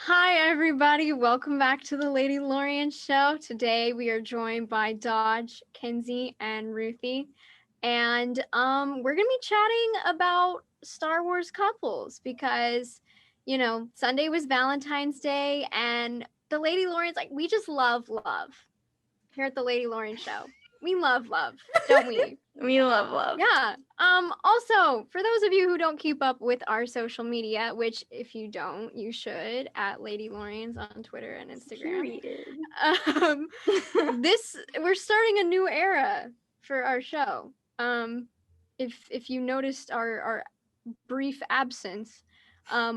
Hi, everybody. Welcome back to the Ladylorians Show. Today we are joined by Dodge, Kenzie, and Ruthie. And we're going to be chatting about Star Wars couples because, Sunday was Valentine's Day and the Ladylorians, we just love love here at the Ladylorians Show. We love love, don't we? We love love. Yeah. Also, for those of you who don't keep up with our social media, which if you don't, you should, at Ladylorians on Twitter and Instagram. We're starting a new era for our show. If you noticed our brief absence,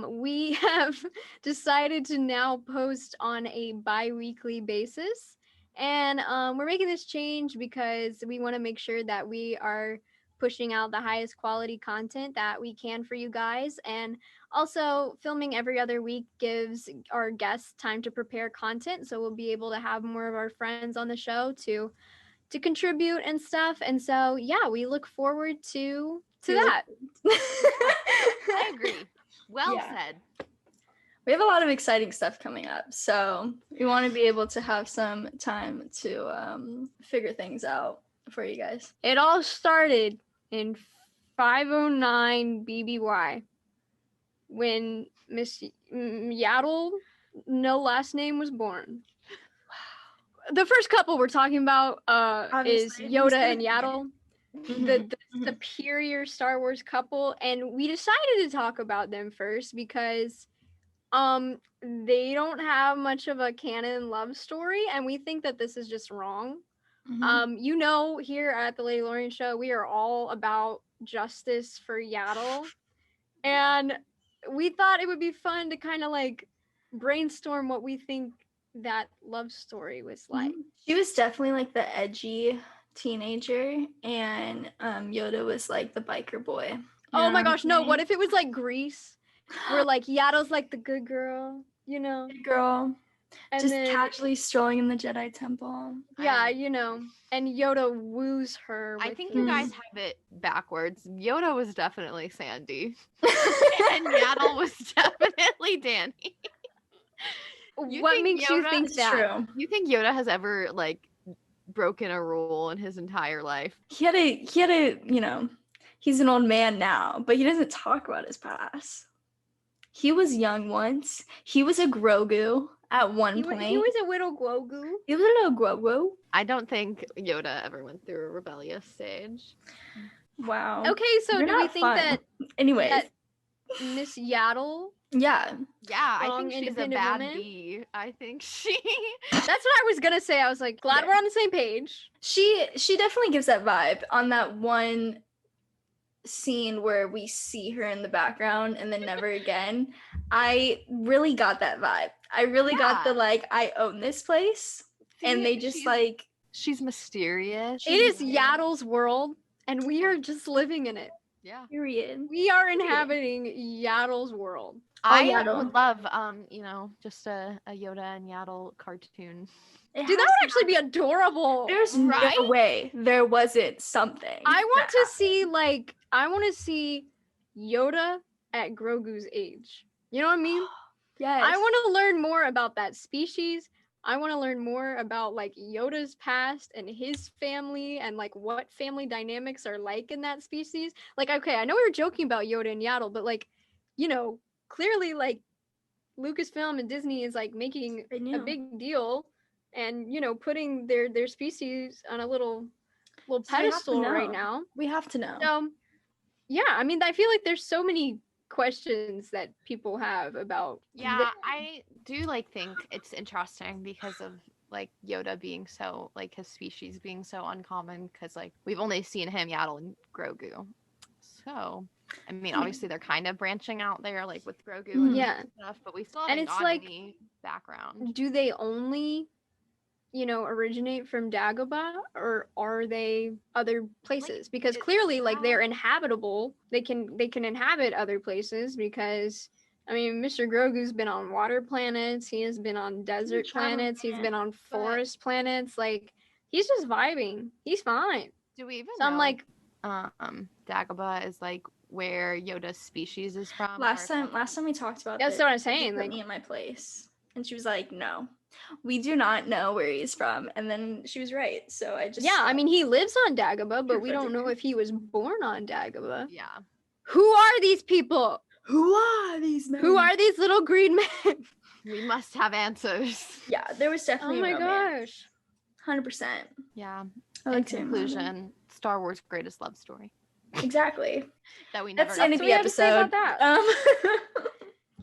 we have decided to now post on a bi-weekly basis. And we're making this change because we want to make sure that we are pushing out the highest quality content that we can for you guys. And also, filming every other week gives our guests time to prepare content. So we'll be able to have more of our friends on the show to contribute and stuff. And so, yeah, we look forward to that. I agree. Well said. We have a lot of exciting stuff coming up, so we want to be able to have some time to figure things out for you guys. It all started in 509 BBY when Miss Yaddle, no last name, was born. Wow. The first couple we're talking about is Yoda and Yaddle, the superior Star Wars couple, and we decided to talk about them first because they don't have much of a canon love story, and we think that this is just wrong. Here at the Ladylorian Show, we are all about justice for Yaddle, and we thought it would be fun to kind of brainstorm what we think that love story was like. She was definitely like the edgy teenager, and Yoda was like the biker boy. Oh my gosh, no, what if it was like Grease? Where Yaddle's like the good girl, Good girl. And just then, casually strolling in the Jedi Temple. Yeah, and Yoda woos her. I think you guys have it backwards. Yoda was definitely Sandy. And Yaddle was definitely Danny. What makes you think that? True. You think Yoda has ever, broken a rule in his entire life? He had a, he's an old man now, but he doesn't talk about his past. He was young once. He was a Grogu at one point. He was a little Grogu. He was a little Grogu. I don't think Yoda ever went through a rebellious stage. Wow. Okay, so do we think that... Anyways. That Miss Yaddle... Yeah. Yeah, I think she's a bad bee. I think she... That's what I was going to say. I was like, glad we're on the same page. She definitely gives that vibe on that one scene where we see her in the background and then never again. I really got that vibe. I really got the I own this place. And they just she's mysterious. It is Yaddle's world and we are just living in it. Yeah. Period. We are inhabiting Yaddle's world. I would love just a Yoda and Yaddle cartoon. Dude, that would actually be adorable. There's no way there wasn't something. I want to see Yoda at Grogu's age. You know what I mean? Yes. I want to learn more about that species. I want to learn more about Yoda's past and his family and what family dynamics are like in that species. Okay, I know we were joking about Yoda and Yaddle, but clearly Lucasfilm and Disney is making a big deal and putting their species on a little pedestal right now. We have to know. So yeah, I mean, I feel like there's so many questions that people have about I do think it's interesting because of Yoda being so his species being so uncommon, because we've only seen him, Yaddle, and Grogu. So I mean, obviously they're kind of branching out there with Grogu and stuff, but we still haven't got any background. Do they only originate from Dagobah, or are they other places? Because clearly they're inhabitable. They can inhabit other places because I mean, Mr. Grogu's been on water planets, he has been on desert planets, he's been on forest planets. He's just vibing. He's fine. Do we even know? I'm Dagobah is where Yoda's species is from? Last time we talked about That's this, what I'm she saying. put Like, me in my place, and she was like, "No, we do not know where he's from." And then she was right. So I just yeah, I mean, he lives on Dagobah, but we Good for don't know dinner. if he was born on Dagobah. Yeah. Who are these people? Who are these men? Who are these little green men? We must have answers. Yeah, there was Oh definitely my a romance. gosh. 100%. Yeah. I In like to imagine. conclusion, Star Wars' greatest love story. Exactly. That we never That's the end got of So the we have to say episode. about that.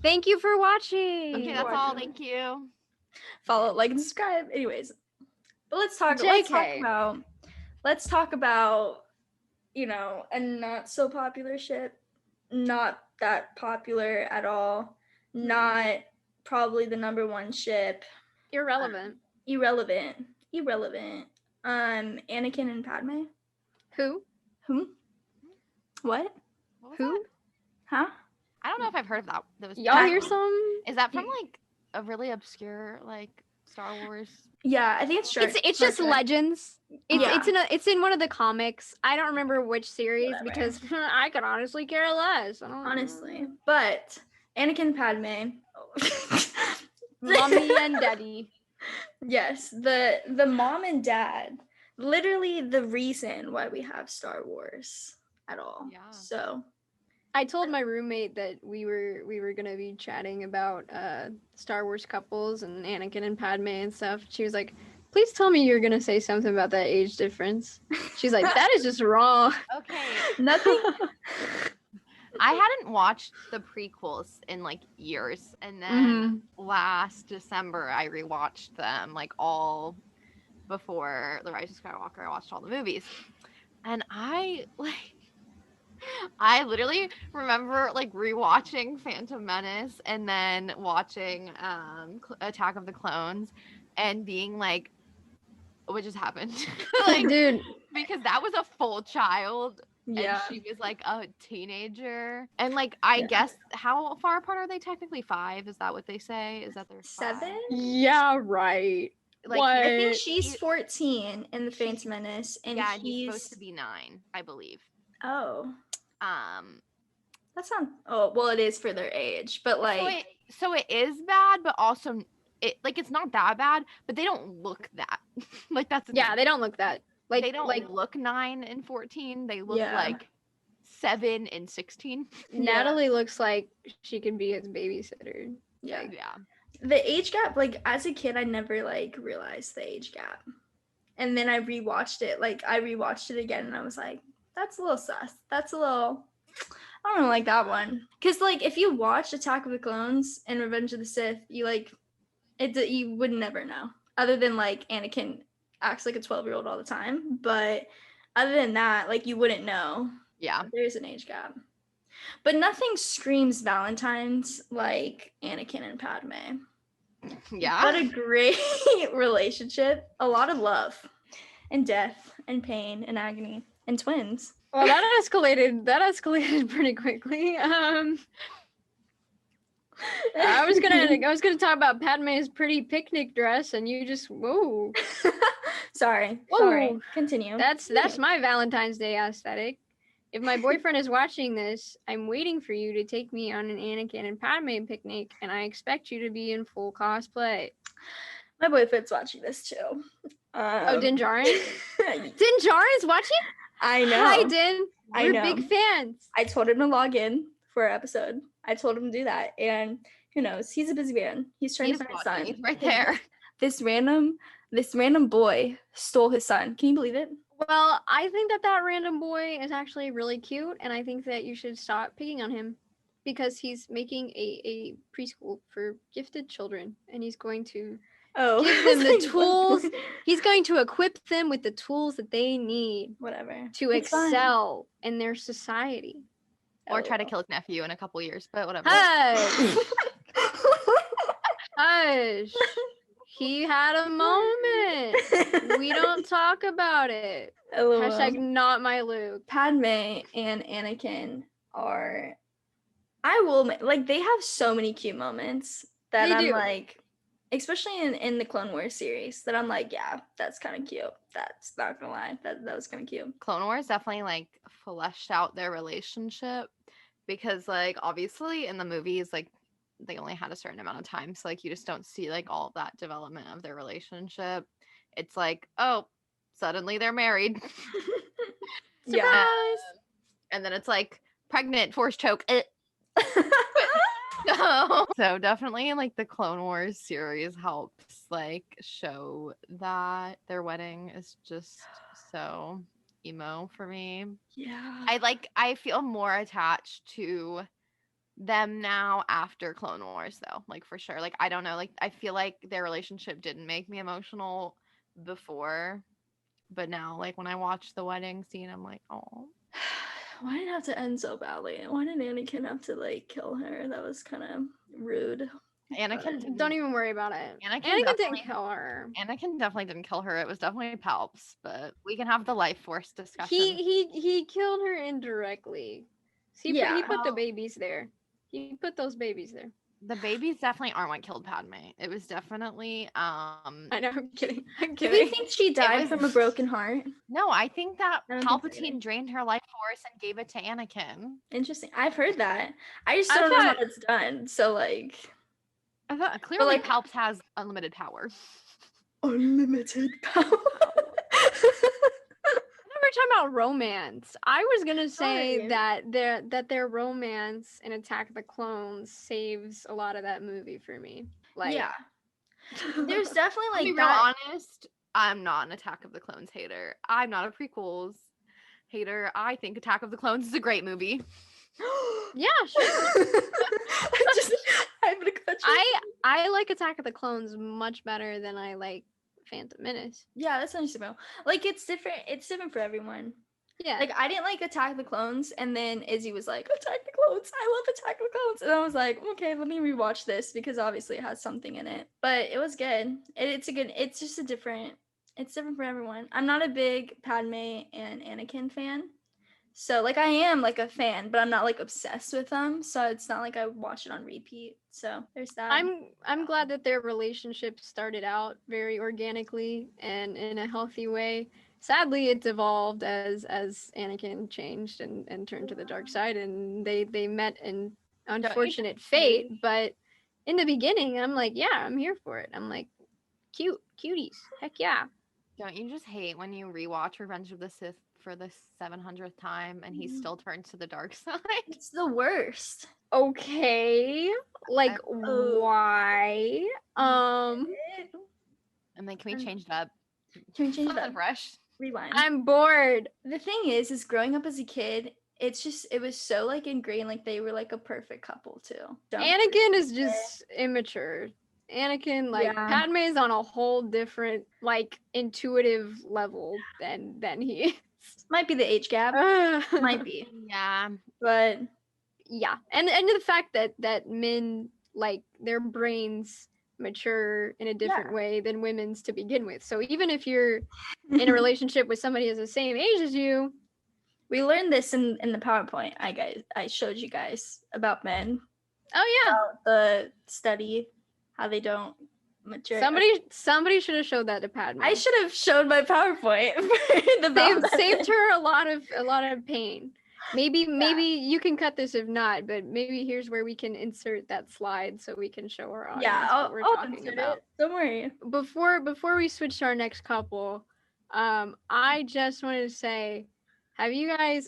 Thank you for watching. Okay, that's all. Thank you. Follow, like, and subscribe. Anyways, but let's talk JK. about you know, a not so popular ship, not that popular at all, not probably the number one ship, Irrelevant. irrelevant. Anakin and Padme. Who? What? What was Who? that? Huh? I don't know if I've heard of that. Those Y'all hear titles. some? Is that from like a really obscure like Star Wars? Yeah, I think it's short. It's just legends. It's in one of the comics. I don't remember which series Whatever. because I could honestly care less. I don't Honestly, but Anakin and Padme. Mommy and daddy. Yes, the mom and dad, literally the reason why we have Star Wars at all. Yeah. So I told my roommate that we were gonna be chatting about Star Wars couples and Anakin and Padme and stuff. She was like, "Please tell me you're gonna say something about that age difference." She's like, "That is just wrong." Okay. nothing. I hadn't watched the prequels in like years, and then last December I rewatched them like all before The Rise of Skywalker. I watched all the movies, and I literally remember like rewatching Phantom Menace and then watching Attack of the Clones, and being like, "What just happened?" Like, Dude, because that was a full child. Yeah. And she was like a teenager. And like, I guess, how far apart are they technically? 5? Is that what they say? Is that their 7? yeah, right. Like, What? I think she's 14 in the Phantom Menace, and yeah, and he's supposed to be 9, I believe. Oh, Um, that sounds. Oh, well, it is for their age, but like, so it is bad, but also it's not that bad, but they don't look that. Like, that's the Yeah, thing. they don't look that. Like They don't look 9 and 14. They look Yeah. like 7 and 16. Natalie looks like she could be his babysitter. yeah. Like, Yeah. The age gap, like as a kid, I never like realized the age gap, and then I rewatched it. Like I rewatched it again, and I was like, "That's a little sus. That's a little." I don't like that one, because like if you watch Attack of the Clones and Revenge of the Sith, you like it. You would never know, other than like Anakin acts like a 12-year-old all the time. But other than that, like you wouldn't know. Yeah. There's an age gap, but nothing screams Valentine's like Anakin and Padme. Yeah. What a great relationship. A lot of love and death and pain and agony and twins. well, that escalated pretty quickly. I was gonna talk about Padme's pretty picnic dress, and you just whoa. Sorry. Whoa. Continue. That's my Valentine's Day aesthetic. If my boyfriend is watching this, I'm waiting for you to take me on an Anakin and Padme picnic, and I expect you to be in full cosplay. My boyfriend's watching this too. Oh, Din Djarin? Din Djarin's watching? I know. Hi, Din. I We're know. big fans. I told him to log in for our episode. I told him to do that, and who knows? He's a busy man. He's trying to find his son. He's right there. This random boy stole his son. Can you believe it? Well, I think that random boy is actually really cute, and I think that you should stop picking on him because he's making a preschool for gifted children, and he's going to give them the tools. He's going to equip them with the tools that they need Whatever. to It's fine. excel in their society. Or try to kill his nephew in a couple years, but whatever. Hush! Hush! He had a moment. We don't talk about it. LOL. Hashtag not my Luke. Padme and Anakin are, I will like, they have so many cute moments that They I'm do. like, especially in the Clone Wars series, that I'm like, yeah, that's kind of cute. That's not gonna lie, that was kind of cute. Clone Wars definitely like fleshed out their relationship because like obviously in the movies like they only had a certain amount of time, so like you just don't see like all of that development of their relationship. It's like, oh, suddenly they're married. Yeah. And then it's like pregnant, force choke. So definitely like the Clone Wars series helps like show that their wedding is just so emo for me. Yeah. I feel more attached to them now after Clone Wars though, like for sure. Like I don't know, like I feel like their relationship didn't make me emotional before, but now like when I watch the wedding scene, I'm like, oh. Why did it have to end so badly? Why did Anakin have to like kill her? That was kind of rude. Anakin Don't even worry about it. Anakin didn't kill her. Anakin definitely didn't kill her. It was definitely Palps, but we can have the life force discussion. He killed her indirectly. He put the babies there. He put those babies there. The babies definitely aren't what killed Padme. It was definitely I know, I'm kidding. Do you think she died from a broken heart? No, I think that I don't think so Palpatine either. drained her life force and gave it to Anakin. Interesting. I've heard that. I just don't know how it's done. So like, I thought clearly like- Palps has unlimited power. unlimited power. We're talking about romance. I was gonna say Sorry. that their romance in Attack of the Clones saves a lot of that movie for me. Like, yeah. There's definitely To like be real that. honest, I'm not an Attack of the Clones hater. I'm not a prequels hater. I think Attack of the Clones is a great movie. yeah, sure. I'm gonna cut you. I like Attack of the Clones much better than I like Phantom Menace. Yeah, that's understandable. Like it's different. It's different for everyone. Yeah. Like I didn't like Attack of the Clones, and then Izzy was like, Attack the Clones. I love Attack of the Clones, and I was like, okay, let me rewatch this because obviously it has something in it. But it was good. It's a good. It's just a different. It's different for everyone. I'm not a big Padme and Anakin fan. So like I am like a fan, but I'm not like obsessed with them. So it's not like I watch it on repeat. So there's that. I'm glad that their relationship started out very organically and in a healthy way. Sadly, it's evolved as Anakin changed and turned to the dark side, and they met an unfortunate fate. But in the beginning, I'm like, yeah, I'm here for it. I'm like, cuties, heck yeah. Don't you just hate when you rewatch Revenge of the Sith for the 700th time and he still turns to the dark side? It's the worst. Okay, like why? And then can we change it up? Can we change it Something up? fresh. Rewind. I'm bored. The thing is growing up as a kid, it was so like ingrained, like they were like a perfect couple too. Anakin is just immature. Anakin, like, Padme is on a whole different, like, intuitive level than he is. Might be the age gap. Might be. Yeah. But yeah. And the fact that men, like, their brains mature in a different way than women's to begin with. So even if you're in a relationship with somebody who's the same age as you, we learned this in the PowerPoint I showed you guys about men. Oh yeah. About the study, how they don't mature. Somebody should have showed that to Padme. I should have showed my PowerPoint. Saved her a lot of pain. Maybe you can cut this if not, but maybe here's where we can insert that slide so we can show our audience what we're talking about. Don't worry. Before we switch to our next couple, I just wanted to say, have you guys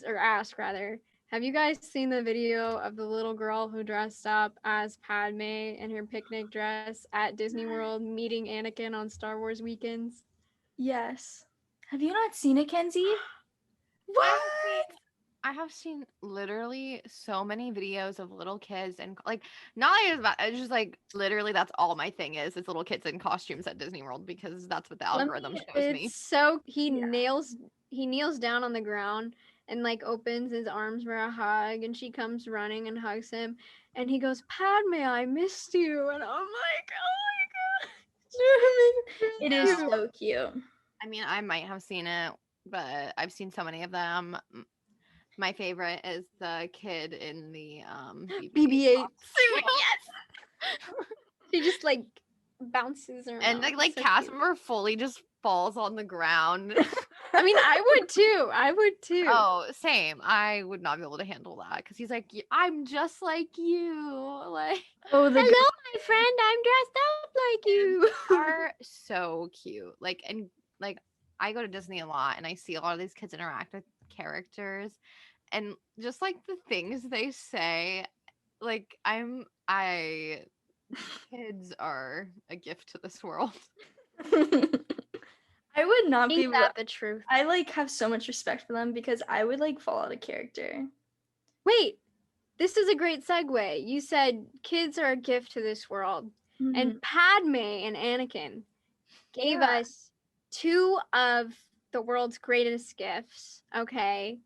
seen the video of the little girl who dressed up as Padme in her picnic dress at Disney World meeting Anakin on Star Wars weekends? Yes. Have you not seen it, Kenzie? What? I have seen literally so many videos of little kids and like not like it's just like literally that's all my thing is little kids in costumes at Disney World because that's what the algorithm shows me. So he kneels down on the ground and like opens his arms for a hug, and she comes running and hugs him, and he goes, "Padme, I missed you," and I'm like, oh my god, it is so cute. I mean, I might have seen it, but I've seen so many of them. My favorite is the kid in the BB-8 BB-8 suit. Yes. She just like bounces around. And like So cast cute. member fully just falls on the ground. I mean, I would too. Oh, same. I would not be able to handle that because he's like, I'm just like you. Like, Oh, the hello, my friend. I'm dressed up like you. are so cute. Like, and like, I go to Disney a lot, and I see a lot of these kids interact with characters, and just like the things they say, like, kids are a gift to this world. I would not be. Ain't that the truth? I like have so much respect for them because I would like fall out of character. Wait, this is a great segue. You said kids are a gift to this world, and Padme and Anakin gave us two of the world's greatest gifts. Okay,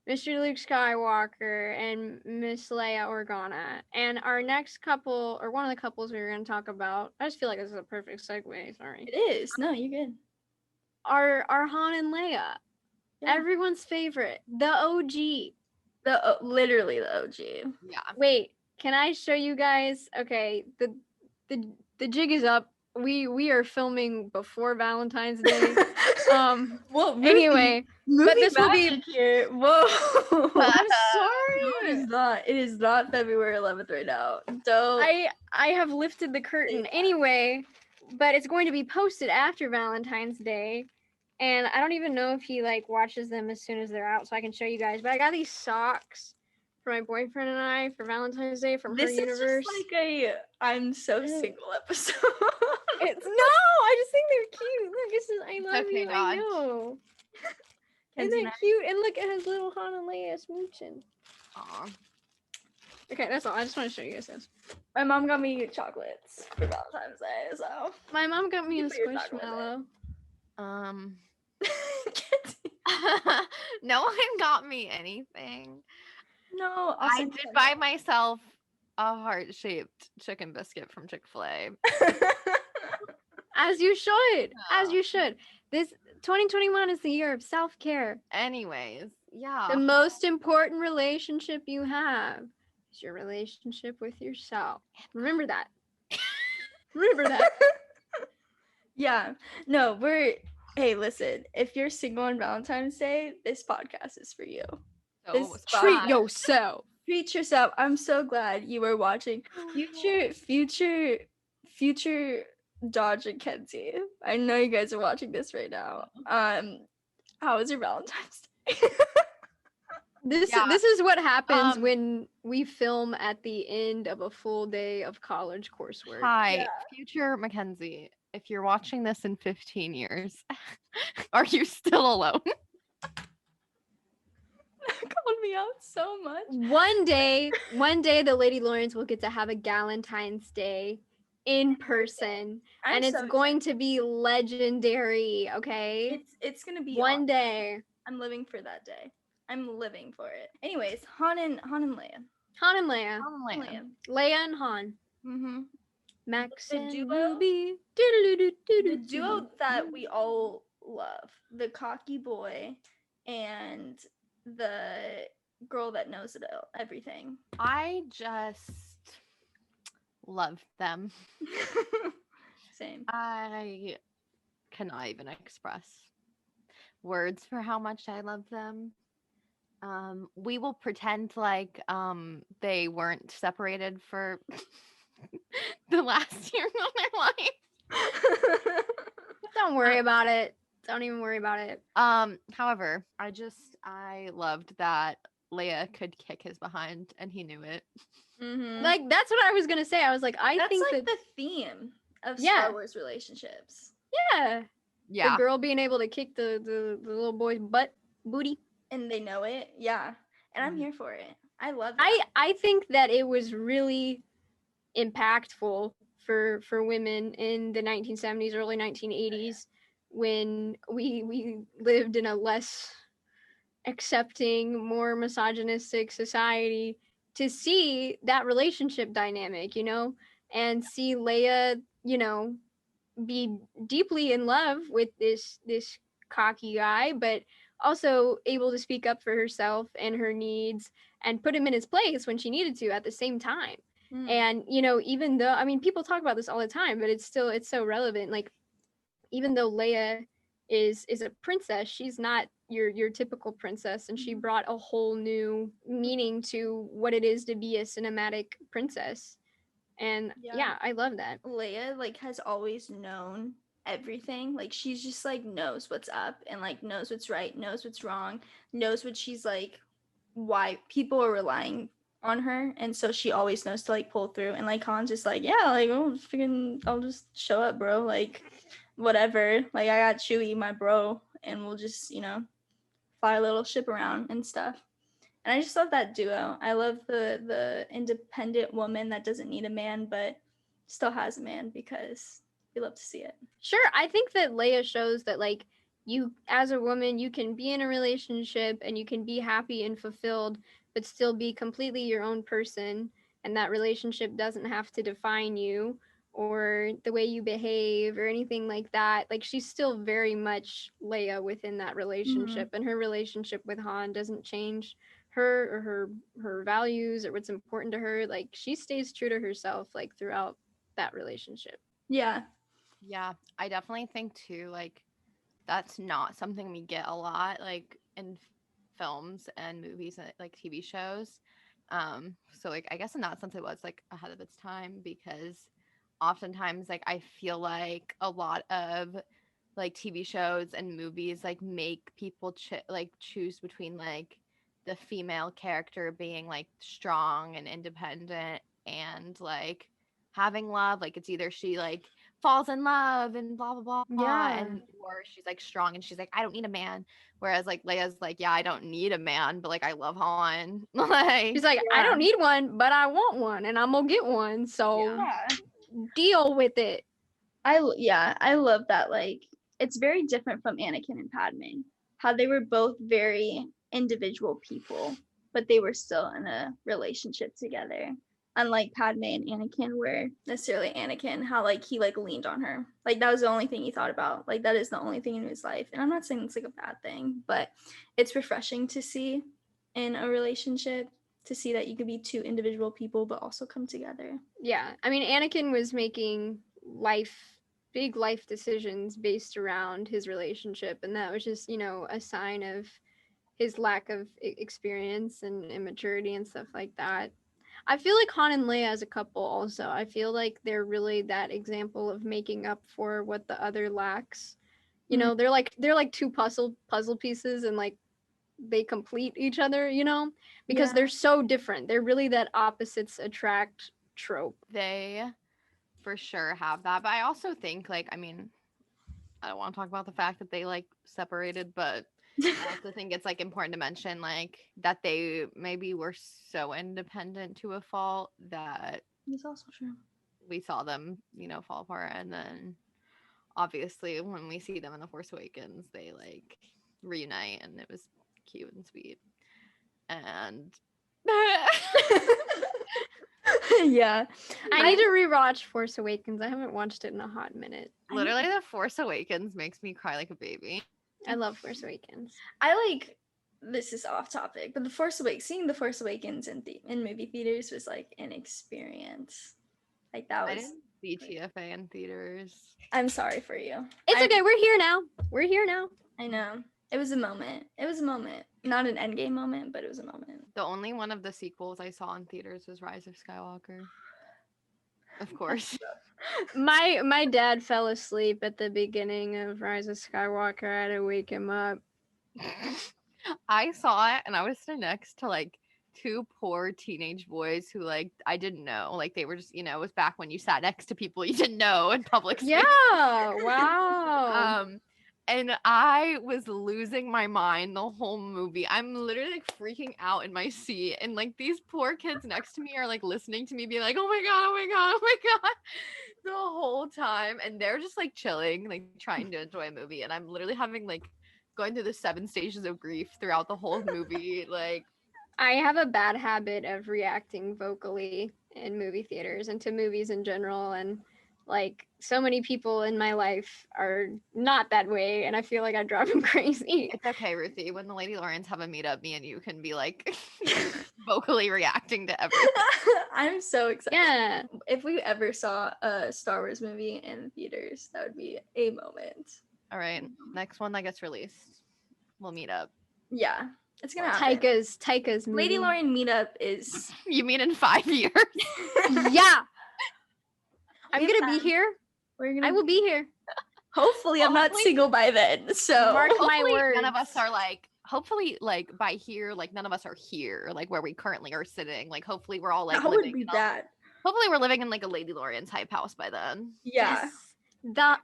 Mr. Luke Skywalker and Miss Leia Organa. And our next couple, or one of the couples we were going to talk about, I just feel like this is a perfect segue. Sorry. It is. No, you're good. Are Han and Leia. Yeah. Everyone's favorite. The OG. Literally the OG. Yeah. Wait, can I show you guys? Okay, the jig is up. We are filming before Valentine's Day. Well, anyway, but this will be here. Whoa. I'm No, sorry. it is not. It is not February 11th right now. Don't. I have lifted the curtain. Anyway, but it's going to be posted after Valentine's Day. And I don't even know if he like watches them as soon as they're out, so I can show you guys. But I got these socks for my boyfriend and I for Valentine's Day from This her is universe. just like a I'm so single episode. It's I just think they're cute. Look, this is I love okay, you. Dodge. I know. Isn't Kenzie that cute? And look, it has little Han and Leia smooching. Aw. Okay, that's all. I just want to show you guys this. My mom got me chocolates for Valentine's Day, so. My mom got me a Thank you for your chocolate. squishmallow. No one got me anything. No, I did buy myself a heart-shaped chicken biscuit from Chick-fil-A. As you should. As you should. This 2021 is the year of self-care. Anyways, yeah. The most important relationship you have is your relationship with yourself. Remember that. Remember that. Yeah. No, hey, listen, if you're single on Valentine's Day, this podcast is for you. So This Treat yourself. Treat yourself. I'm so glad you were watching. Future Dodge and Kenzie. I know you guys are watching this right now. How was your Valentine's Day? This is what happens when we film at the end of a full day of college coursework. Hi, future Mackenzie. If you're watching this in 15 years, are you still alone? Called me out so much. One day the Ladylorians will get to have a Galentine's Day in person, and it's going to be legendary. Okay, it's gonna be one awesome. day. I'm living for that day. I'm living for it. Anyways, Han and Leia. Han and Leia. Leia and Han. Mm-hmm. Max The and duo? Ruby. The duo that we all love. The cocky boy and the girl that knows everything. I just love them. Same. I cannot even express words for how much I love them. We will pretend like they weren't separated for the last year of their life. Don't worry about it. Don't even worry about it. However, I loved that Leia could kick his behind and he knew it. Mm-hmm. Like, that's what I was gonna say. I was like, I That's think like that the theme of Star Wars relationships. yeah, Yeah. the girl being able to kick the little boy's booty. And they know it. Yeah. And I'm here for it. I love that. I think that it was really impactful for women in the 1970s, early 1980s, when we lived in a less accepting, more misogynistic society, to see that relationship dynamic, and see Leia, be deeply in love with this cocky guy, but also able to speak up for herself and her needs and put him in his place when she needed to at the same time. And, even though, I mean, people talk about this all the time, but it's so relevant. Like, even though Leia is a princess, she's not your typical princess, and she brought a whole new meaning to what it is to be a cinematic princess. And yeah, I love that. Leia like has always known everything. Like she's just like knows what's up and like knows what's right, knows what's wrong, knows what she's like, why people are relying on her, and so she always knows to like pull through. And like Han's just like, yeah, like I'll just show up, bro. Like whatever. Like I got Chewie, my bro, and we'll just fly a little ship around and stuff. And I just love that duo. I love the independent woman that doesn't need a man but still has a man, because we love to see it. Sure, I think that Leia shows that like you as a woman, you can be in a relationship and you can be happy and fulfilled but still be completely your own person, and that relationship doesn't have to define you or the way you behave or anything like that. Like she's still very much Leia within that relationship, and her relationship with Han doesn't change her or her values or what's important to her. Like she stays true to herself like throughout that relationship. Yeah. Yeah, I definitely think too, like that's not something we get a lot like in films and movies and like TV shows. So like I guess in that sense it was like ahead of its time, because oftentimes like I feel like a lot of like TV shows and movies like make people choose between like the female character being like strong and independent and like having love. Like it's either she like falls in love and blah blah blah, and or she's like strong and she's like, I don't need a man. Whereas like Leia's like, yeah, I don't need a man, but like I love Han. Like she's like, I don't need one, but I want one, and I'm gonna get one. So deal with it. I love that. Like it's very different from Anakin and Padme, how they were both very individual people, but they were still in a relationship together. Unlike Padme and Anakin, where necessarily Anakin, how like he like leaned on her, like that was the only thing he thought about, like that is the only thing in his life. And I'm not saying it's like a bad thing, but it's refreshing to see in a relationship, to see that you could be two individual people but also come together. Yeah, I mean, Anakin was making big life decisions based around his relationship, and that was just a sign of his lack of experience and immaturity and stuff like that. I feel like Han and Leia as a couple also, I feel like they're really that example of making up for what the other lacks. They're like two puzzle pieces, and like they complete each other, because they're so different. They're really that opposites attract trope. They for sure have that. But I also think like, I mean, I don't want to talk about the fact that they like separated, but I also think it's like important to mention like that they maybe were so independent to a fault that it's also true. We saw them, fall apart, and then obviously when we see them in The Force Awakens, they like reunite, and it was cute and sweet. And yeah, I need to rewatch Force Awakens. I haven't watched it in a hot minute. Literally, The Force Awakens makes me cry like a baby. I love Force Awakens. This is off topic, but seeing The Force Awakens in movie theaters was like an experience. Like that was. I didn't see TFA in theaters. I'm sorry for you. It's okay. We're here now. I know. It was a moment. Not an endgame moment, but it was a moment. The only one of the sequels I saw in theaters was Rise of Skywalker. Of course. My dad fell asleep at the beginning of Rise of Skywalker. I had to wake him up. I saw it, and I was sitting next to like two poor teenage boys who like I didn't know. Like they were just, it was back when you sat next to people you didn't know in public space. Yeah. Wow. And I was losing my mind the whole movie. I'm literally like freaking out in my seat, and like these poor kids next to me are like listening to me be like, oh my god, oh my god, oh my god, the whole time. And they're just like chilling, like trying to enjoy a movie, and I'm literally having like going through the 7 stages of grief throughout the whole movie. Like I have a bad habit of reacting vocally in movie theaters and to movies in general, and like so many people in my life are not that way, and I feel like I drive them crazy. It's okay, Ruthie. When the Ladylorians have a meetup, me and you can be like vocally reacting to everything. I'm so excited. Yeah. If we ever saw a Star Wars movie in theaters, that would be a moment. All right, next one that gets released, we'll meet up. Yeah, it's gonna happen. Taika's movie. Ladylorian meetup is. You mean in 5 years? Yeah. I'm gonna be here. I will be here. Hopefully, I'm not single by then. So Mark my Hopefully words. none of us are like. Hopefully, like by here, like none of us are here, like where we currently are sitting. Like hopefully we're all like that would living. be in bad. Hopefully we're living in like a Ladylorians hype house by then. Yeah. Yes.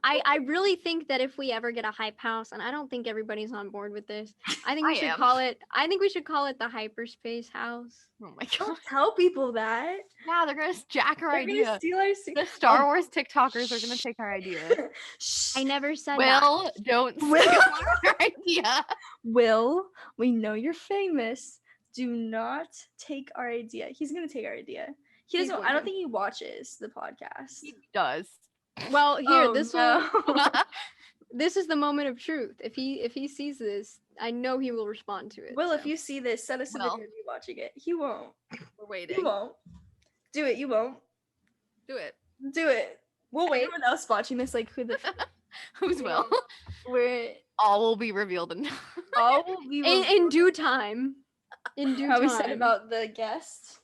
I really think that if we ever get a hype house, and I don't think everybody's on board with this, I think we should call it the hyperspace house. Oh my god! Don't tell people that. Yeah, they're gonna jack our They're idea. gonna steal our The Star Wars TikTokers are gonna take our idea. I never said that. Will, don't steal our idea. Will, we know you're famous. Do not take our idea. He's gonna take our idea. He doesn't. I don't think he watches the podcast. He does. Well, here, Oh, this is the moment of truth. If he sees this, I know he will respond to it. Will, so. if you see this, send us a video of you watching it. He won't. We're waiting. He won't. Do it. You won't. Do it. Do it. We'll wait. Everyone else watching this, like who the Who's Will? We're All will be revealed in all will be in due time. In due how time. we said about the guests.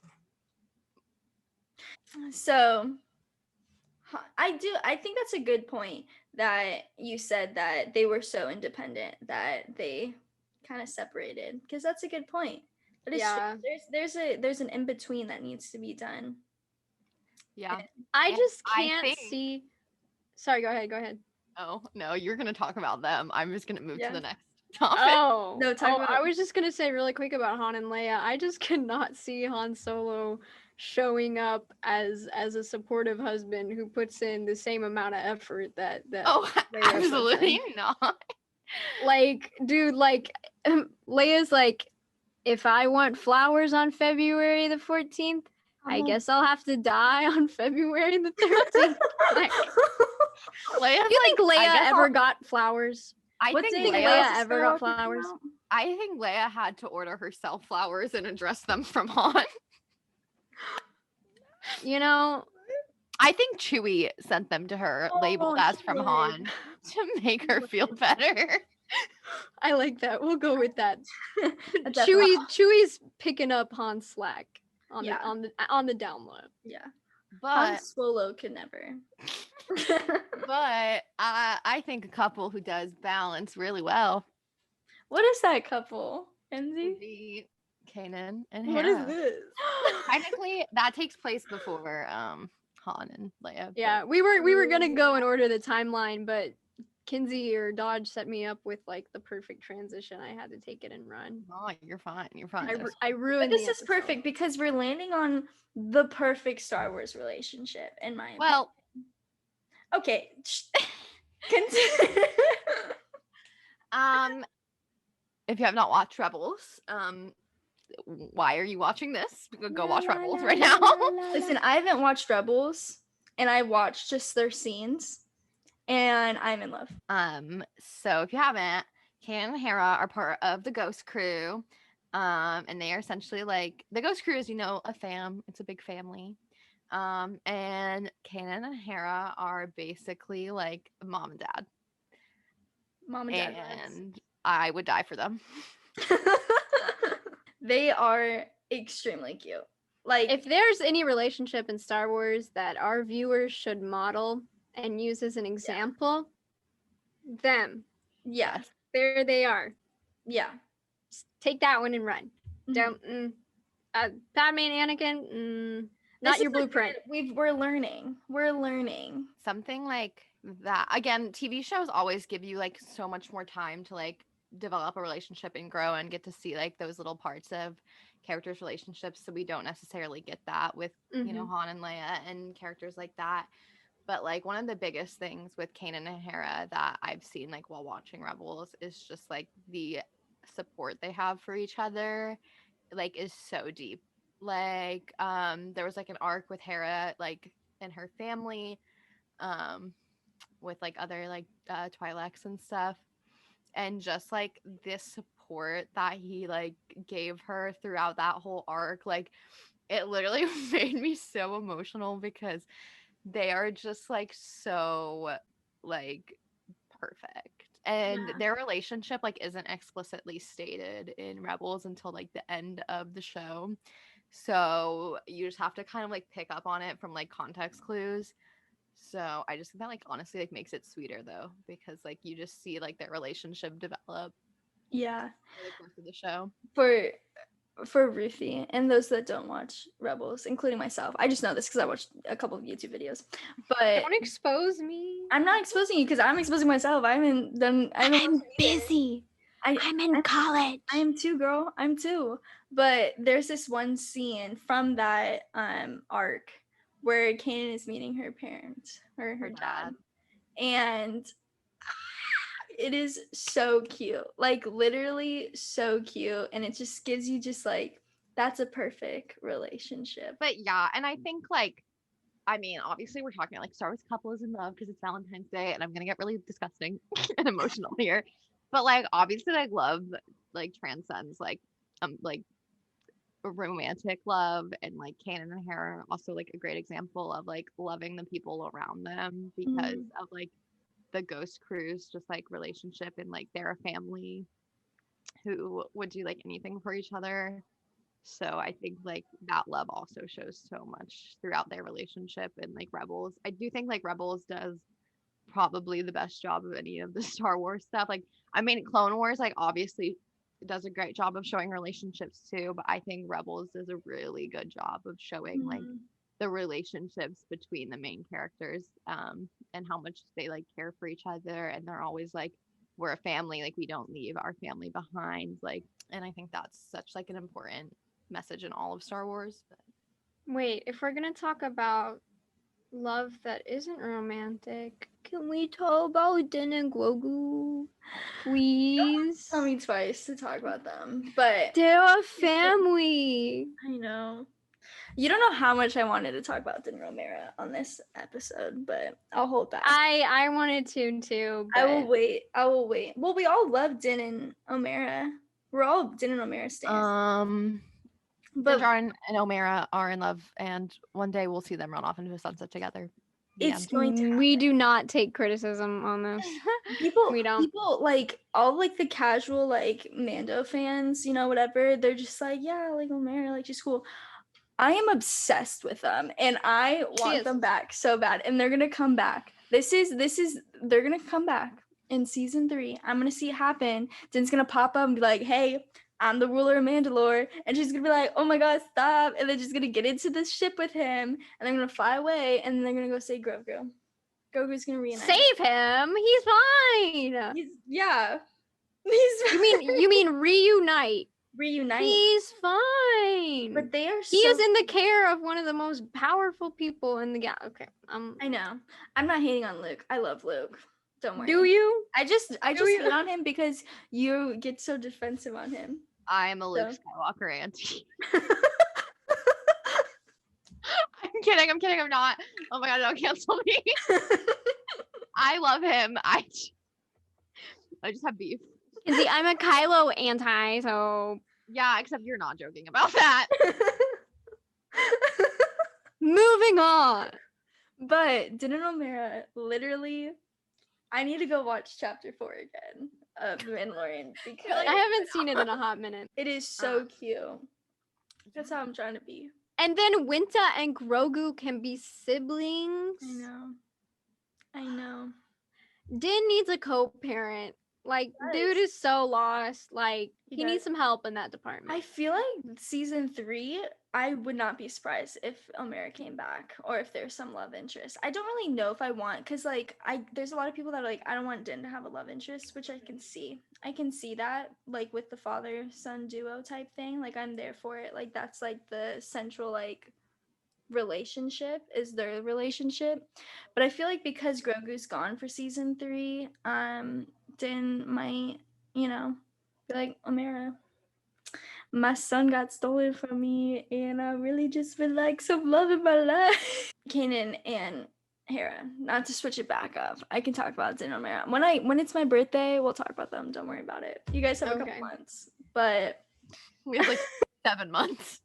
So I think that's a good point that you said that they were so independent that they kind of separated, because that's a good point. But it's there's an in between that needs to be done. Yeah. I And just I can't think- see. Sorry, go ahead. Oh no, you're gonna talk about them. I'm just gonna move Yeah. to the next topic. Oh No, talk about I it. was just gonna say really quick about Han and Leia. I just cannot see Han Solo showing up as a supportive husband who puts in the same amount of effort that Oh, Leia puts absolutely in. not. Like, dude, like Leia's like, if I want flowers on February the 14th, I guess I'll have to die on February the 13th. Like, Leia's do you think like, I Leia guess ever I'll- got flowers? I What think day think is Leia this ever girl got talking flowers? about? I think Leia had to order herself flowers and address them from Han. You know, I think Chewie sent them to her, labeled as from he Han, to make her feel better. I like that. We'll go with that. Definitely. Chewie's picking up Han's slack on Yeah. on the down low. Yeah. Han But Solo could never. I think a couple who does balance really well What is that couple, Kenzie? would be Kanan and Hera. What is this? Technically, that takes place before Han and Leia. but- Yeah, we were gonna go and order the timeline, but Kenzie or Dodge set me up with like the perfect transition. I had to take it and run. Oh, you're fine. You're fine. I But ruined. this the is episode. perfect because we're landing on the perfect Star Wars relationship, in my opinion. Well, Okay. Continue. if you have not watched Rebels, why are you watching this? Go watch Rebels right now. Listen, I haven't watched Rebels, and I watched just their scenes, and I'm in love. So if you haven't, Kanan and Hera are part of the Ghost Crew. And they are essentially like the Ghost Crew is, you know, a fam. It's a big family. And Kanan and Hera are basically like mom and dad. Mom and dad. vibes. And I would die for them. They are extremely cute. Like, If there's any relationship in Star Wars that our viewers should model and use as an example, them. yeah, There they are. yeah. Just take that one and run. Mhm. Don't. Padme and Anakin. Not This your is a blueprint. good- We're learning. We're learning. Something like that. Again, TV shows always give you like so much more time to like develop a relationship and grow and get to see like those little parts of characters' relationships. So we don't necessarily get that with, you know, Han and Leia and characters like that. But like one of the biggest things with Kanan and Hera that I've seen like while watching Rebels is just like the support they have for each other, like is so deep. Like there was like an arc with Hera like and her family with like other like Twi'leks and stuff, and just like this support that he like gave her throughout that whole arc, like it literally made me so emotional because they are just like so like perfect. And their relationship like isn't explicitly stated in Rebels until like the end of the show. So you just have to kind of like pick up on it from like context clues. So I just think that like honestly like makes it sweeter though, because like you just see like their relationship develop Yeah. over the course of the show. For Ruthie and those that don't watch Rebels, including myself. I just know this because I watched a couple of YouTube videos. But Don't expose me. I'm not exposing you because I'm exposing myself. I'm busy. I'm in college. I am too, girl. I'm too. But there's this one scene from that arc where Kanan is meeting her parents or her dad. And it is so cute. Like literally so cute. And it just gives you just like, that's a perfect relationship. But yeah, and I think like, I mean, obviously we're talking like Star Wars couple is in love because it's Valentine's Day, and I'm gonna get really disgusting and emotional here. But like obviously like love like transcends like romantic love, and like Kanan and Hera are also like a great example of like loving the people around them because of like the Ghost Crew's just like relationship, and like they're a family who would do like anything for each other. So I think like that love also shows so much throughout their relationship. And like Rebels, I do think like Rebels does probably the best job of any of the Star Wars stuff. Like I mean Clone Wars like obviously does a great job of showing relationships too, but I think Rebels does a really good job of showing like the relationships between the main characters, and how much they like care for each other, and they're always like, we're a family, like we don't leave our family behind, like. And I think that's such like an important message in all of Star Wars. But wait, if we're gonna talk about love that isn't romantic, can we talk about Din and Grogu, please? Tell me twice to talk about them, but they're a family. I know. You don't know how much I wanted to talk about Din Romero on this episode, but I'll hold back. I wanted to too. But I will wait. Well, we all love Din and Omera. We're all Din and Omera stans. But Din and Omera are in love, and one day we'll see them run off into a sunset together. It's going to happen. We do not take criticism on this. We don't. People like all like the casual like Mando fans, you know, whatever. They're just like, yeah, like Omera, like she's cool. I am obsessed with them, and I want them back so bad, and they're gonna come back. They're gonna come back in season 3. I'm gonna see it happen. Din's gonna pop up and be like, hey, I'm the ruler of Mandalore, and she's gonna be like, oh my god, stop, and they're just gonna get into this ship with him, and they're gonna fly away, and then they're gonna go save Grogu. Grogu's gonna reunite. Save him? He's fine. You mean reunite? Reunite. He's fine. But they are He is in the care of one of the most powerful people in the okay. I know. I'm not hating on Luke. I love Luke. Don't worry. Do you? I just hate on him because you get so defensive on him. I am a Luke Skywalker auntie. I'm kidding. I'm not. Oh my god, don't cancel me. I love him. I just have beef. See, I'm a Kylo anti, so yeah, except you're not joking about that. Moving on. But Din and Omera, literally, I need to go watch chapter 4 again of The Mandalorian because I haven't seen it in a hot minute. It is so cute. That's how I'm trying to be. And then Winta and Grogu can be siblings. I know. Din needs a co-parent. Like, dude is so lost. Like, he needs some help in that department. I feel like season 3, I would not be surprised if Omera came back or if there's some love interest. I don't really know if I want, because, like, there's a lot of people that are like, I don't want Din to have a love interest, which I can see. I can see that, like, with the father-son duo type thing. Like, I'm there for it. Like, that's, like, the central, like, relationship is their relationship. But I feel like because Grogu's gone for season 3, Din might, you know, be like, Omera, my son got stolen from me, and I really just would like some love in my life. Kanan and Hera, not to switch it back up. I can talk about Din and Omera. When it's my birthday, we'll talk about them. Don't worry about it. You guys have a couple months, but we have like 7 months.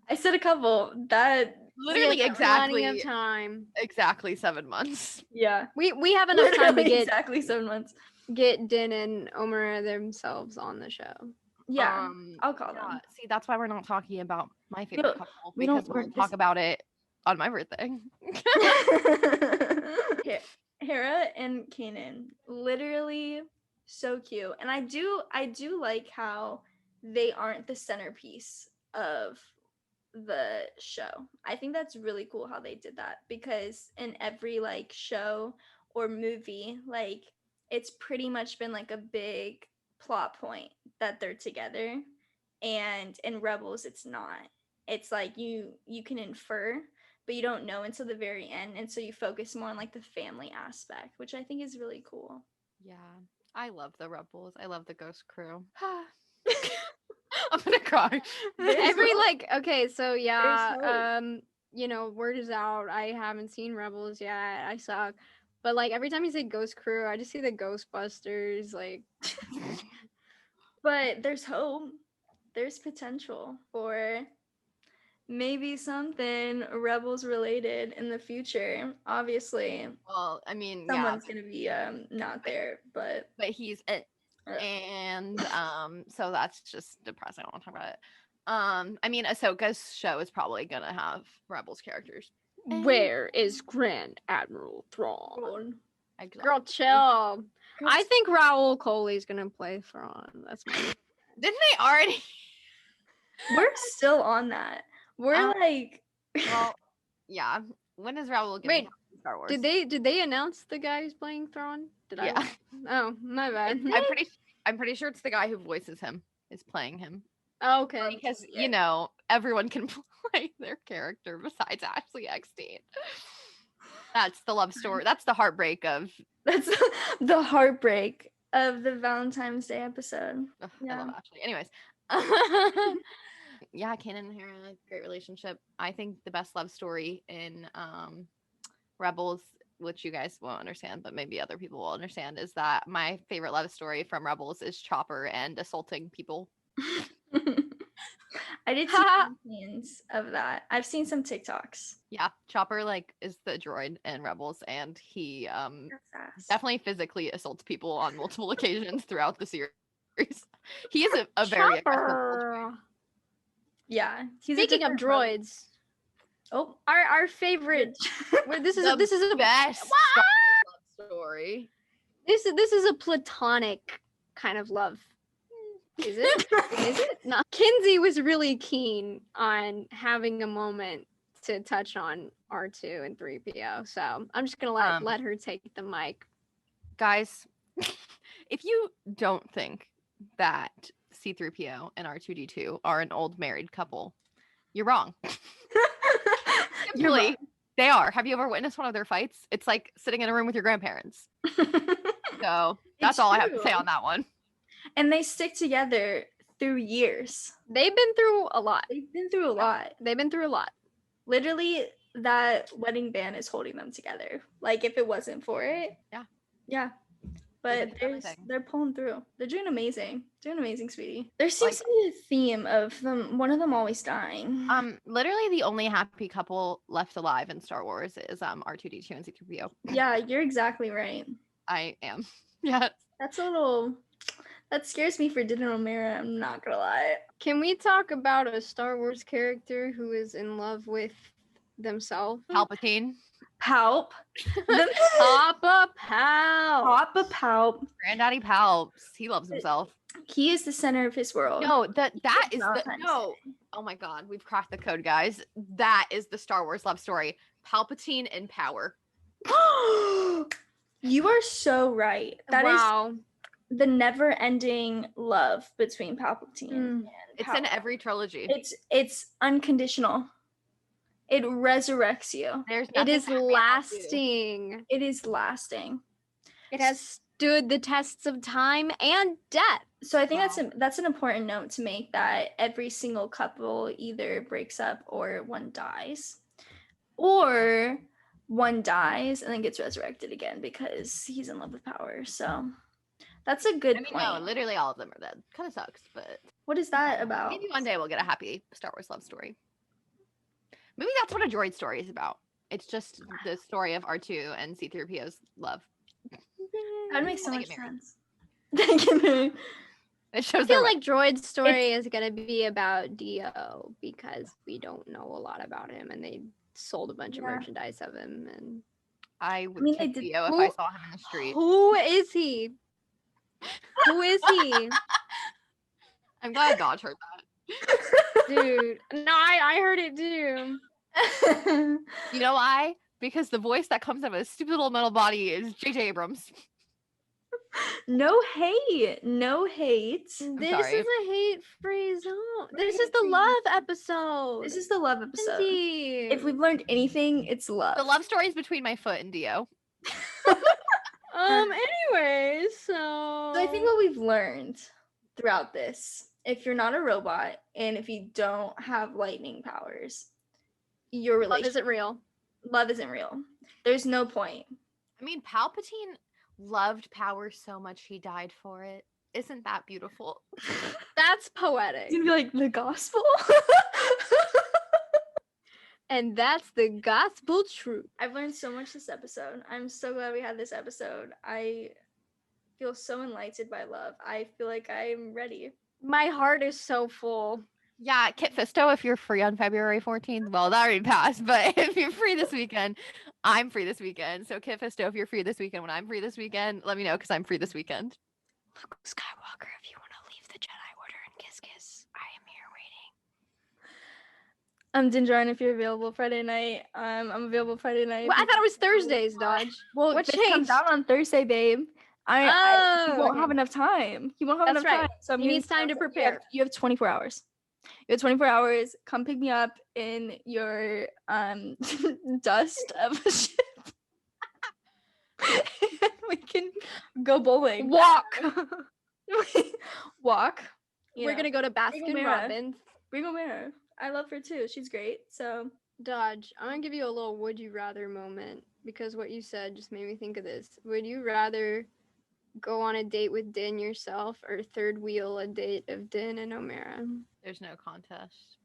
I said a couple. That literally exactly plenty of time. Exactly 7 months. Yeah, we have enough time to get exactly 7 months. Get Din and Omera themselves on the show. Yeah, I'll call them. See, that's why we're not talking about my favorite couple, because we'll talk about it on my birthday. Hera and Kanan, literally so cute, and I do like how they aren't the centerpiece of the show. I think that's really cool how they did that, because in every like show or movie, like it's pretty much been like a big plot point that they're together, and in Rebels it's not. It's like you can infer, but you don't know until the very end, and so you focus more on like the family aspect, which I think is really cool. Yeah, I love the Rebels. I love the Ghost Crew. I'm gonna cry. Okay, so yeah, you know, word is out. I haven't seen Rebels yet. I suck. But like every time you say Ghost Crew, I just see the Ghostbusters, like. But there's hope. There's potential for maybe something Rebels related in the future. Obviously. Well, I mean, someone's gonna be not there, but he's it. And so that's just depressing. I don't want to talk about it. I mean, Ahsoka's show is probably gonna have Rebels characters. Where is Grand Admiral Thrawn? Exactly. Girl, chill. I think Raul Coley's gonna play Thrawn. That's my. Didn't they already? We're still on that. We're like, well, yeah. When is Raul gonna be in Star Wars? Did they announce the guy who's playing Thrawn? Oh, my bad. I'm pretty sure it's the guy who voices him is playing him. Oh, okay. Because you know everyone can play their character besides Ashley Eckstein. That's the love story. That's the heartbreak of. That's the heartbreak of the Valentine's Day episode. Ugh, yeah. I love Ashley. Anyways. Yeah, Kanan and Hera, great relationship. I think the best love story in Rebels, which you guys won't understand, but maybe other people will understand, is that my favorite love story from Rebels is Chopper and assaulting people. I did see scenes of that. I've seen some TikToks. Yeah, Chopper like is the droid in Rebels, and he definitely physically assaults people on multiple occasions throughout the series. He is a very aggressive. Yeah. Speaking of droids, our favorite. this is a best love story. This is a platonic kind of love. Is it? Is it not? Kenzie was really keen on having a moment to touch on R2 and 3PO, so I'm just gonna let her take the mic. Guys, if you don't think that C-3PO and R2-D2 are an old married couple, you're wrong. Really, they are. Have you ever witnessed one of their fights? It's like sitting in a room with your grandparents. So that's all I have to say on that one. And they stick together through years. They've been through a lot. Literally, that wedding band is holding them together. Like, if it wasn't for it. Yeah. But they're pulling through. They're doing amazing. Sweetie. There seems to be a theme of them. One of them always dying. Literally the only happy couple left alive in Star Wars is R2-D2 and C-3PO. Yeah, you're exactly right. I am. Yes. That scares me for Din and Omera, I'm not gonna lie. Can we talk about a Star Wars character who is in love with themselves? Palpatine. Palp. Papa Palp. Granddaddy Palps. He loves himself. He is the center of his world. No, that is no. Oh my God, we've cracked the code, guys. That is the Star Wars love story. Palpatine in power. You are so right. That is the never-ending love between Palpatine and it's in every trilogy. It's unconditional. It resurrects you. It is lasting. It is lasting. It has stood the tests of time and death. So I think that's an important note to make, that every single couple either breaks up or one dies. Or one dies and then gets resurrected again because he's in love with power. So that's a good point. No, literally all of them are dead. Kind of sucks, but What is that about? maybe one day we'll get a happy Star Wars love story. Maybe that's what a droid story is about. It's just the story of R2 and C-3PO's love. That would make so They much get married. sense. They get married. It shows I feel their like Droid's story is gonna be about Dio because we don't know a lot about him, and they sold a bunch of merchandise of him. And I would they kick did- Theo if I saw him in the street. who is he? Who is he? I'm glad Dodge heard that. Dude, no, I heard it too. You know why? Because the voice that comes out of his stupid little metal body is J.J. Abrams. No hate. No hate. This sorry. is a hate-free zone. This is the love episode. This is the love episode. Kenzie. If we've learned anything, it's love. The love story is between my foot and Dio. Anyways, so So I think what we've learned throughout this, if you're not a robot and if you don't have lightning powers, your love relationship isn't real. love isn't real. There's no point. I mean, Palpatine loved power so much he died for it. Isn't that beautiful? That's poetic. It's gonna be like the gospel. And that's the gospel truth. I've learned so much this episode. I'm so glad we had this episode. I feel so enlightened by love. I feel like I'm ready. My heart is so full. Yeah, Kit Fisto, if you're free on February 14th, well, that already passed, but if you're free this weekend, I'm free this weekend. So Kit Fisto, if you're free this weekend, when I'm free this weekend, let me know because I'm free this weekend. Luke Skywalker, if you want to leave the Jedi Order and kiss, I am here waiting. Dinjarin, if you're available Friday night. I'm available Friday night. Well, I thought it was Thursdays, Dodge. Well, what this comes changed? out on Thursday, babe. He won't okay. have enough time. He won't have That's enough right. time. So I'm He giving needs time to you prepare. You have 24 hours. You have 24 hours. Come pick me up in your dust of a ship. We can go bowling. Walk. Walk. We're gonna go to Baskin Mara. Robbins. Bring O'Mara. I love her too. She's great. So Dodge, I'm gonna give you a little would you rather moment because what you said just made me think of this. Would you rather go on a date with Din yourself or third wheel a date of Din and O'Mara? There's no contest.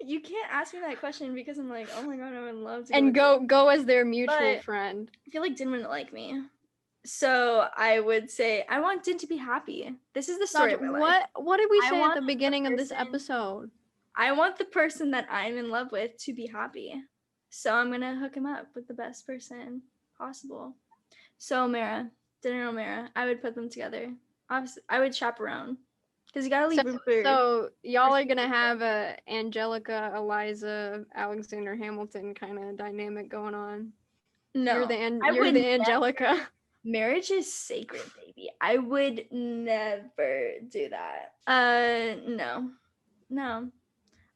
you can't ask me that question because I'm like, oh my god, I would love to. And with go as their mutual But- friend. I feel like Din wouldn't like me. So I would say I want Din to be happy. This is the story Dodge, of my life. what did we I say at want the the beginning of this person- episode? I want the person that I'm in love with to be happy. So I'm gonna hook him up with the best person possible. So O'Mara, Din and O'Mara, I would put them together. Obviously, I would chaperone because you gotta leave room for. So y'all are gonna have a Angelica, Eliza, Alexander Hamilton kind of dynamic going on. no, You're the I would never- Angelica. Marriage is sacred, baby. I would never do that. No.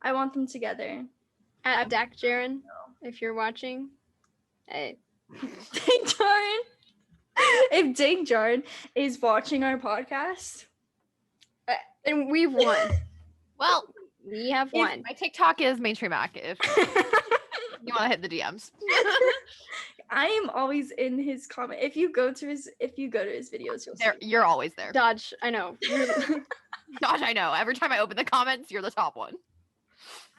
I want them together. At Dak Jaren, if you're watching. Hey. Dang Jared. If Dang Jared is watching our podcast, And we've won. Well, We have If- won. my TikTok is mainstream Mac if you want to hit the DMs. I am always in his comment. If you go to his videos, you'll see. You're always there. Dodge, I know. Gosh, I know. Every time I open the comments, you're the top one.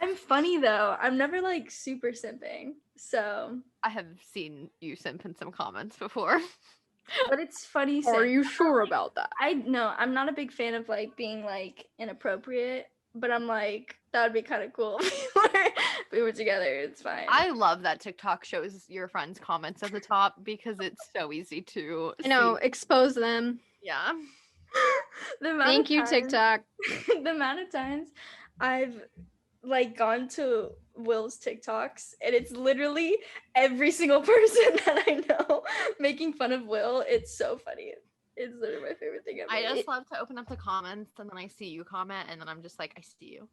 I'm funny though. I'm never like super simping. So, I have seen you simp in some comments before. but it's funny. Are saying- you sure about that? I'm not a big fan of like being like inappropriate, but I'm like that would be kind of cool if we were together. It's fine. I love that TikTok shows your friends' comments at the top because it's so easy to I know, see. expose them. Yeah. The amount Thank of you, times- TikTok. The amount of times I've like gone to Will's TikToks and it's literally every single person that I know making fun of Will. It's so funny. It's literally my favorite thing ever. I just love to open up the comments and then I see you comment and then I'm just like, I see you.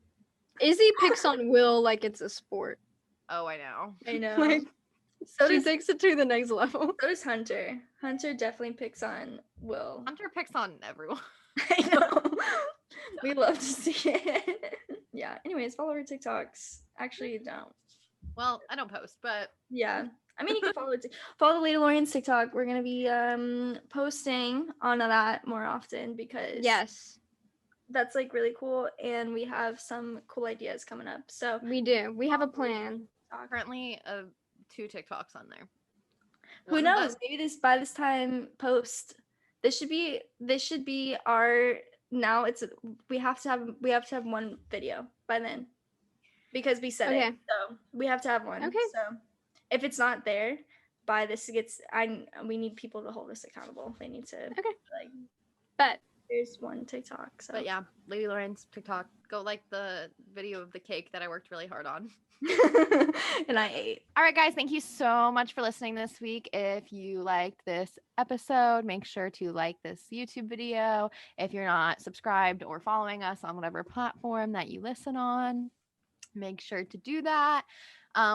Izzy picks on Will like it's a sport. Oh, I know. I know. Like, so she does takes it to the next level. so does Hunter. Hunter definitely picks on Will. Hunter picks on everyone. I know. We love to see it. Yeah. Anyways, follow our TikToks. Actually, don't. Well, I don't post, but Yeah. I mean, you can follow the Ladylorians TikTok. We're gonna be posting on that more often because Yes, that's like really cool, and we have some cool ideas coming up. So we do. We have a plan. currently 2 TikToks on there. Who One knows? that- Maybe by this time this should be our now. We have to have one video by then because we said Okay. it. So we have to have one. Okay. So if it's not there by we need people to hold us accountable. They need to like. But There's one TikTok. So. But yeah, Ladylorians TikTok. Go like the video of the cake that I worked really hard on. And I ate. All right, guys, thank you so much for listening this week. If you liked this episode, make sure to like this YouTube video. If you're not subscribed or following us on whatever platform that you listen on, make sure to do that.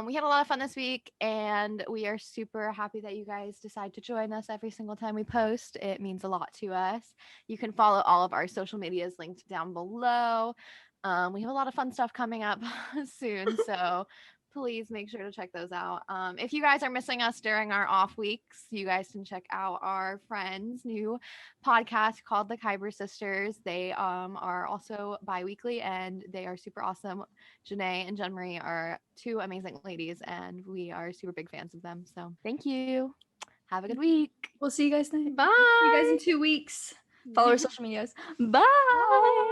We had a lot of fun this week, and we are super happy that you guys decide to join us every single time we post. It means a lot to us. You can follow all of our social medias linked down below. We have a lot of fun stuff coming up soon, so please make sure to check those out. If you guys are missing us during our off weeks, you guys can check out our friends' new podcast called the Kyber Sisters. They are also bi-weekly, and they are super awesome. Janae and Jean-Marie are 2 amazing ladies, and we are super big fans of them. So thank you. Have a good week. We'll see you guys next. bye. See you guys in 2 weeks. Follow our social medias. Bye.